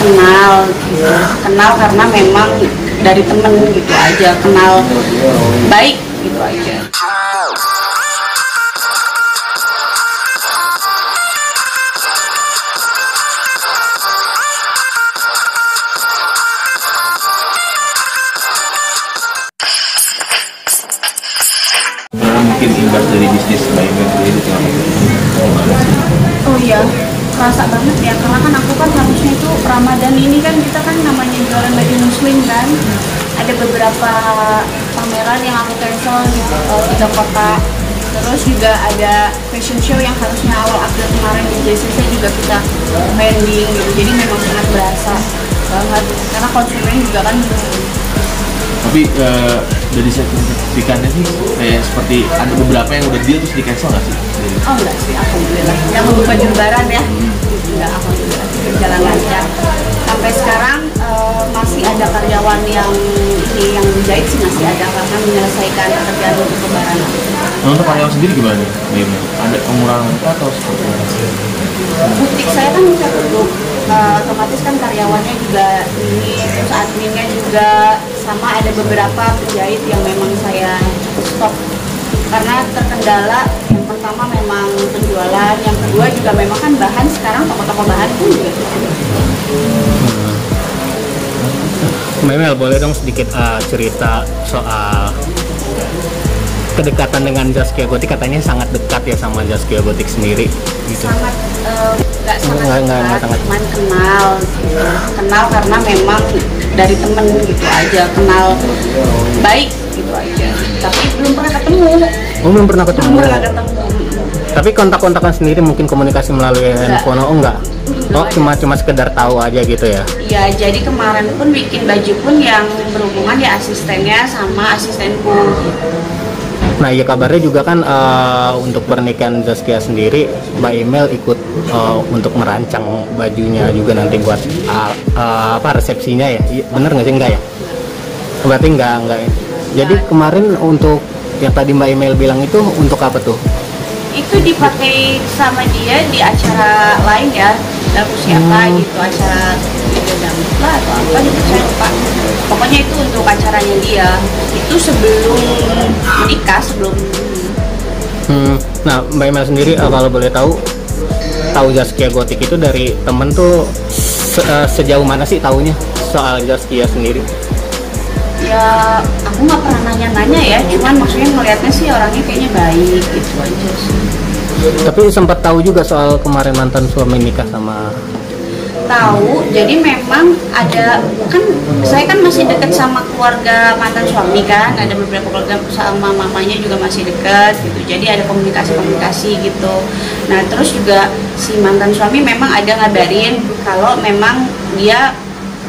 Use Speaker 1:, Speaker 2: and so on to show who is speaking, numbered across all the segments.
Speaker 1: kenal gitu. Kenal karena memang dari temen gitu aja, kenal baik gitu aja.
Speaker 2: Mungkin imbas dari bisnis Mbak Email sendiri
Speaker 1: Oh iya, kerasa banget ya, karena kan aku kan harusnya itu Ramadan ini kan kita kan namanya jualan baju muslim kan, ada beberapa pameran yang aku cancel di 3 kota. Terus juga ada fashion show yang harusnya awal April kemarin di JCC juga kita pending gitu, jadi memang sangat berasa banget karena konsumen juga kan.
Speaker 2: Tapi dari sertifikannya sih kayak seperti ada beberapa yang udah deal terus di cancel nggak sih?
Speaker 1: Oh enggak sih, alhamdulillah. Yang untuk baju lebaran ya, enggak, alhamdulillah berjalan lancar. Sampai sekarang masih ada karyawan yang menjahit sih masih ada karena menyelesaikan pekerjaan untuk lebaran.
Speaker 2: Nah, untuk karyawan sendiri gimana nih? Ada pengurangan atau seperti apa?
Speaker 1: Butik saya kan bisa tutup, otomatis kan karyawannya juga ini, terus adminnya juga, sama ada beberapa penjahit yang memang saya stop karena terkendala. Yang pertama memang penjualan, yang kedua juga memang kan bahan sekarang toko-toko bahan pun juga tutup.
Speaker 3: Mbak Emel, boleh dong sedikit cerita soal kedekatan dengan Zaskia Gotik? Katanya sangat dekat ya sama Zaskia Gotik sendiri gitu.
Speaker 1: Sangat nggak sangat dekat, cuman kenal gitu. Kenal karena memang dari temen gitu aja, kenal baik gitu aja, tapi belum pernah ketemu.
Speaker 3: Oh, belum pernah ketemu.
Speaker 1: Belum pernah ketemu.
Speaker 3: Tapi kontak-kontakan sendiri mungkin komunikasi melalui handphone? Oh enggak. Oh, cuma sekedar tahu aja gitu ya.
Speaker 1: Iya, jadi kemarin pun bikin baju pun yang berhubungan ya asistennya sama asistenku.
Speaker 3: Nah, iya kabarnya juga kan untuk pernikahan Zaskia sendiri, Mbak Email ikut untuk merancang bajunya juga nanti buat resepsinya ya. Bener nggak sih? Enggak ya? Berarti enggak ya. Jadi kemarin untuk yang tadi Mbak Email bilang itu untuk apa tuh?
Speaker 1: Itu dipakai sama dia di acara lain ya, aku siapa gitu, acara dangdut lah atau apa gitu, saya lupa. Pokoknya itu untuk acaranya dia, itu sebelum menikah, sebelum.
Speaker 3: Nah, Mbak Emel sendiri kalau boleh tahu Zaskia Gotik itu dari temen tuh sejauh mana sih taunya soal Zaskia sendiri?
Speaker 1: Ya, aku nggak pernah nanya-nanya ya, cuman maksudnya ngelihatnya sih orangnya kayaknya baik gitu aja sih.
Speaker 3: Tapi sempat tahu juga soal kemarin mantan suami nikah sama.
Speaker 1: Tahu, jadi memang ada, kan saya kan masih dekat sama keluarga mantan suami kan, ada beberapa keluarga sama mamanya juga masih dekat gitu, jadi ada komunikasi gitu. Nah terus juga si mantan suami memang ada ngabarin kalau memang dia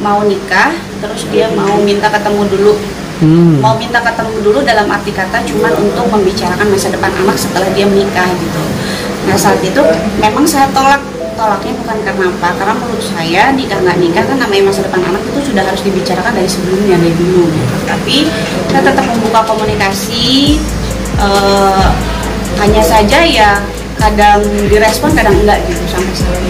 Speaker 1: mau nikah, terus dia mau minta ketemu dulu. Mau minta ketemu dulu dalam arti kata cuman untuk membicarakan masa depan anak setelah dia menikah gitu. Nah saat itu memang saya tolaknya bukan karena apa, karena menurut saya nikah nggak nikah kan namanya masa depan anak itu sudah harus dibicarakan dari sebelumnya, dari dulu gitu. Tapi kita tetap membuka komunikasi, hanya saja ya kadang direspon kadang enggak gitu sampai sekarang.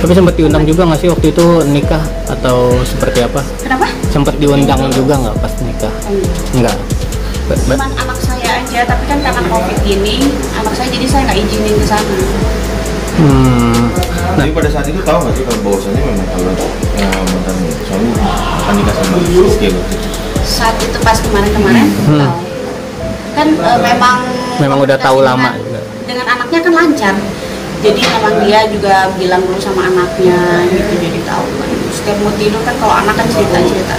Speaker 3: Tapi sempat diundang juga nggak sih waktu itu nikah atau seperti apa?
Speaker 1: Kenapa?
Speaker 3: Sempat diundang juga nggak pas nikah? Enggak.
Speaker 1: Cuman anak saya aja, tapi kan karena COVID gini, anak saya jadi saya nggak izinin ke sana.
Speaker 2: Nah, tapi pada saat itu tahu nggak sih kalau bahwasannya memang kalau mantan suami akan nikah sama Zaskia Gotik?
Speaker 1: Saat itu pas kemarin tahu. Kan memang
Speaker 3: udah tahu lama juga.
Speaker 1: Dengan anaknya kan lancar, jadi memang dia juga bilang dulu sama anaknya gitu, jadi tahu kan. Setiap mau tidur kan kalau anak kan cerita.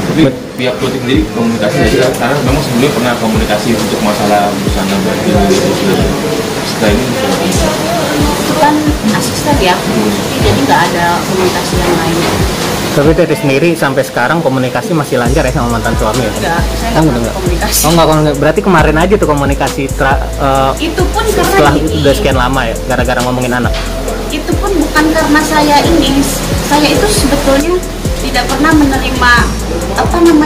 Speaker 2: Tapi pihak Gotik sendiri komunikasi nggak sih? Karena memang sebelumnya pernah komunikasi untuk masalah busana baju gitu. Setelah ini
Speaker 1: itu kan asisten ya, jadi nggak ada komunikasi yang lain.
Speaker 3: Tapi Teti sendiri sampai sekarang komunikasi masih lancar ya sama mantan suami ya?
Speaker 1: Enggak, saya nggak pernah komunikasi.
Speaker 3: Oh enggak, berarti kemarin aja tuh komunikasi
Speaker 1: itu pun karena
Speaker 3: setelah udah sekian lama ya, gara-gara ngomongin anak?
Speaker 1: Itu pun bukan karena saya itu sebetulnya tidak pernah menerima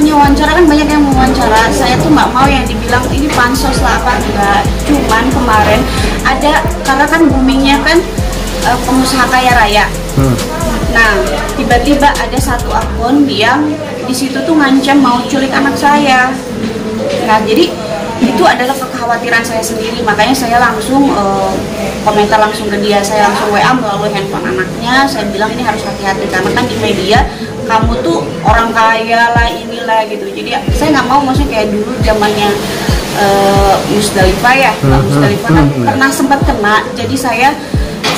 Speaker 1: wawancara, kan banyak yang mewawancara, saya tuh nggak mau yang dibilang ini pansos lah apa enggak. Cuman kemarin ada, karena kan boomingnya kan pengusaha kaya raya. Nah, tiba-tiba ada satu akun yang di situ tuh ngancam mau culik anak saya. Nah, jadi itu adalah kekhawatiran saya sendiri, makanya saya langsung komentar langsung ke dia, saya langsung WA melalui handphone anaknya, saya bilang ini harus hati-hati karena kan di media kamu tuh orang kaya lah inilah gitu. Jadi saya nggak mau, maksudnya kayak dulu zamannya Musdalifah ya, Musdalifah kan pernah sempat kena, jadi saya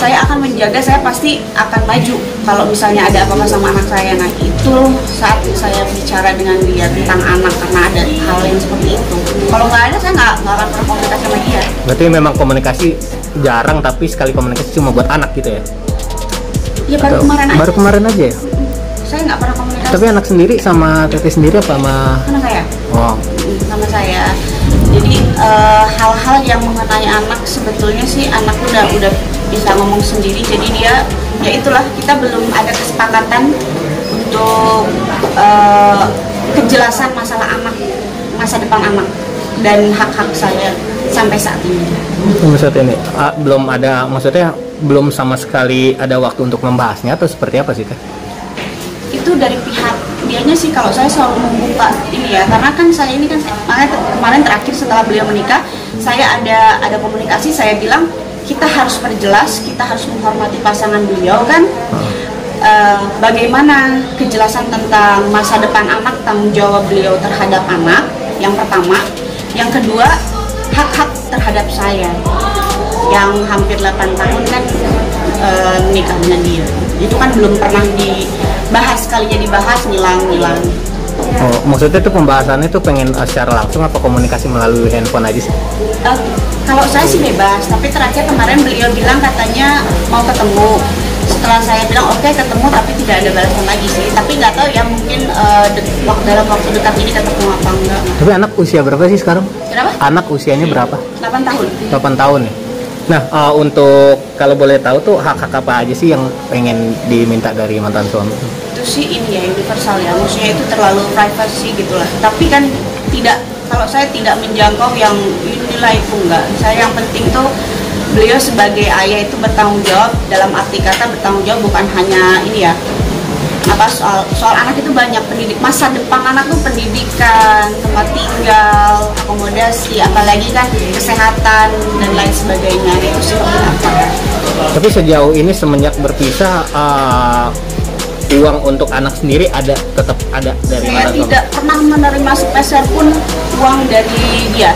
Speaker 1: akan menjaga, saya pasti akan maju kalau misalnya ada apa-apa sama anak saya. Nah itu saat saya bicara dengan dia tentang anak karena ada hal yang seperti itu. Kalau nggak ada saya nggak akan pernah komunikasi sama dia.
Speaker 3: Berarti memang komunikasi jarang, tapi sekali komunikasi cuma buat anak gitu ya?
Speaker 1: Iya baru kemarin aja.
Speaker 3: Baru kemarin aja ya?
Speaker 1: Saya nggak pernah komunikasi.
Speaker 3: Tapi anak sendiri sama Tete sendiri apa sama?
Speaker 1: Anak saya.
Speaker 3: Oh.
Speaker 1: Sama saya. Jadi hal-hal yang mengenai anak sebetulnya sih anak udah bisa ngomong sendiri, jadi dia ya itulah, kita belum ada kesepakatan untuk kejelasan masalah anak, masa depan anak dan hak-hak saya sampai saat ini.
Speaker 3: Saat ini belum ada, maksudnya belum sama sekali ada waktu untuk membahasnya atau seperti apa sih Teh?
Speaker 1: Itu dari pihak dianya sih, kalau saya selalu membuka ini ya, karena kan saya ini kan kemarin terakhir setelah beliau menikah, saya ada komunikasi, saya bilang kita harus perjelas, kita harus menghormati pasangan beliau kan. Bagaimana kejelasan tentang masa depan anak, tanggung jawab beliau terhadap anak, yang pertama. Yang kedua, hak-hak terhadap saya yang hampir 8 tahun kan nikah dengan dia. Itu kan belum pernah dibahas, sekalinya dibahas ngilang.
Speaker 3: Oh, maksudnya tuh pembahasannya tuh pengen secara langsung apa komunikasi melalui handphone aja sih?
Speaker 1: Kalau saya sih bebas, tapi terakhir kemarin beliau bilang katanya mau ketemu. Setelah saya bilang oke, ketemu, tapi tidak ada balasan lagi sih. Tapi nggak tahu ya, mungkin dalam waktu dekat ini ketemu apa enggak.
Speaker 3: Tapi anak usia berapa sih sekarang?
Speaker 1: Kenapa?
Speaker 3: Anak usianya berapa?
Speaker 1: 8 tahun.
Speaker 3: 8 tahun ya? Nah, untuk kalau boleh tahu tuh hak-hak apa aja sih yang pengen diminta dari mantan suami?
Speaker 1: Itu sih ini ya, universal ya, maksudnya itu terlalu privacy gitulah. Tapi kan tidak, kalau saya tidak menjangkau yang inilah itu enggak. Saya yang penting tuh beliau sebagai ayah itu bertanggung jawab, dalam arti kata bertanggung jawab bukan hanya ini ya, apa soal anak itu banyak, masa depan anak tuh pendidikan, tempat tinggal, akomodasi, apalagi kan kesehatan dan lain sebagainya, itu seperti apa ya.
Speaker 3: Tapi sejauh ini semenjak berpisah uang untuk anak sendiri tetap ada dari
Speaker 1: saya
Speaker 3: mantan suami?
Speaker 1: Tidak pernah menerima sepeser pun uang dari dia.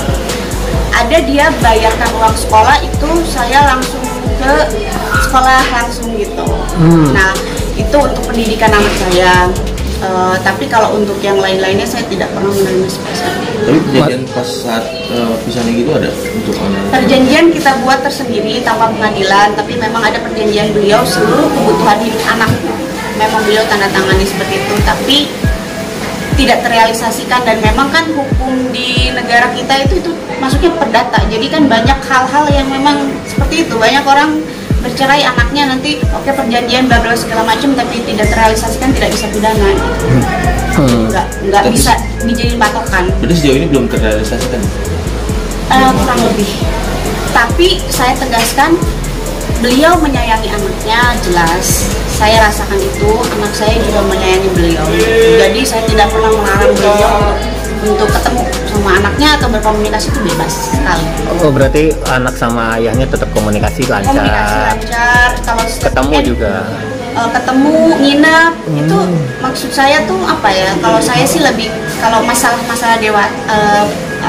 Speaker 1: Ada dia bayarkan uang sekolah, itu saya langsung ke sekolah langsung gitu. Nah itu untuk pendidikan anak saya. Tapi kalau untuk yang lain-lainnya saya tidak pernah menerima sepeser.
Speaker 2: Tapi perjanjian pas saat pisahnya gitu ada untuk anak?
Speaker 1: Perjanjian kita buat tersendiri tanpa pengadilan, tapi memang ada perjanjian beliau seluruh kebutuhan hidup anak. Memang beliau tanda tangani seperti itu, tapi tidak terrealisasikan. Dan memang kan hukum di negara kita itu masuknya perdata, jadi kan banyak hal-hal yang memang seperti itu. Banyak orang bercerai anaknya nanti oke perjanjian bla bla segala macam, tapi tidak terrealisasikan, tidak bisa pidana. Nggak bisa dijadiin patokan.
Speaker 2: Berarti sejauh ini belum terrealisasikan?
Speaker 1: Kurang lebih. Tapi saya tegaskan, beliau menyayangi anaknya, jelas. Saya rasakan itu, anak saya juga menyayangi beliau. Jadi saya tidak pernah melarang beliau untuk ketemu sama anaknya atau berkomunikasi, itu bebas sekali.
Speaker 3: Oh, berarti anak sama ayahnya tetap komunikasi lancar?
Speaker 1: Komunikasi lancar, kalau
Speaker 3: ketemu juga?
Speaker 1: Ketemu, nginep, itu maksud saya tuh apa ya, kalau saya sih lebih, kalau masalah-masalah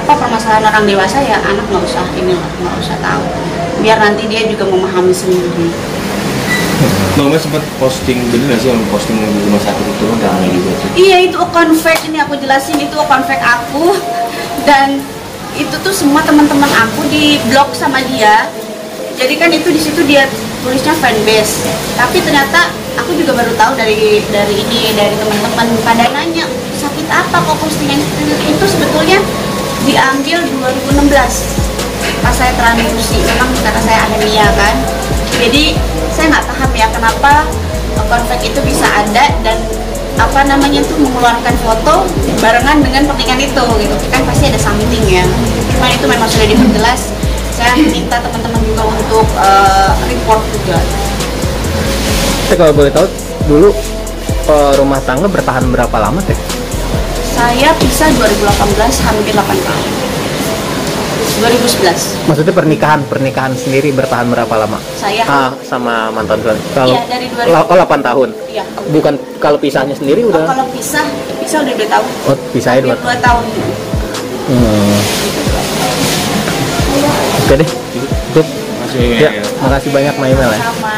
Speaker 1: permasalahan orang dewasa ya anak nggak usah tahu, biar nanti dia juga memahami sendiri.
Speaker 2: Mama sempat posting, bener nggak sih yang posting di rumah sakit itu kan ramai juga tuh?
Speaker 1: Iya, itu account fake, ini aku jelasin, itu account fake aku, dan itu tuh semua teman-teman aku di blog sama dia. Jadi kan itu di situ dia tulisnya fanbase, tapi ternyata aku juga baru tahu dari teman-teman pada nanya sakit apa kok postingan itu, sebetulnya diambil 2016 pas saya transfusi, memang karena saya anemia kan. Jadi saya nggak paham ya kenapa konflik itu bisa ada dan mengeluarkan foto barengan dengan pernikahan itu gitu kan, pasti ada something ya. Cuman itu memang sudah diperjelas. Saya minta teman-teman juga untuk report juga.
Speaker 3: Tapi kalau boleh tahu dulu rumah tangga bertahan berapa lama teh?
Speaker 1: Saya pisah 2018, hampir 8 tahun. 2011.
Speaker 3: Maksudnya pernikahan sendiri bertahan berapa lama?
Speaker 1: Saya
Speaker 3: Sama mantan suami. Kalau
Speaker 1: Iya, dari 2000.
Speaker 3: 8 tahun.
Speaker 1: Iya.
Speaker 3: Bukan kalau pisahnya sendiri
Speaker 1: Oh,
Speaker 3: udah.
Speaker 1: kalau pisah udah 2 tahun.
Speaker 3: Oh, pisahnya 2
Speaker 1: 2 tahun.
Speaker 3: Hmm. Oke deh. Cukup.
Speaker 2: Masih
Speaker 3: Ya, makasih banyak Mbak Imel ya.
Speaker 1: Sama.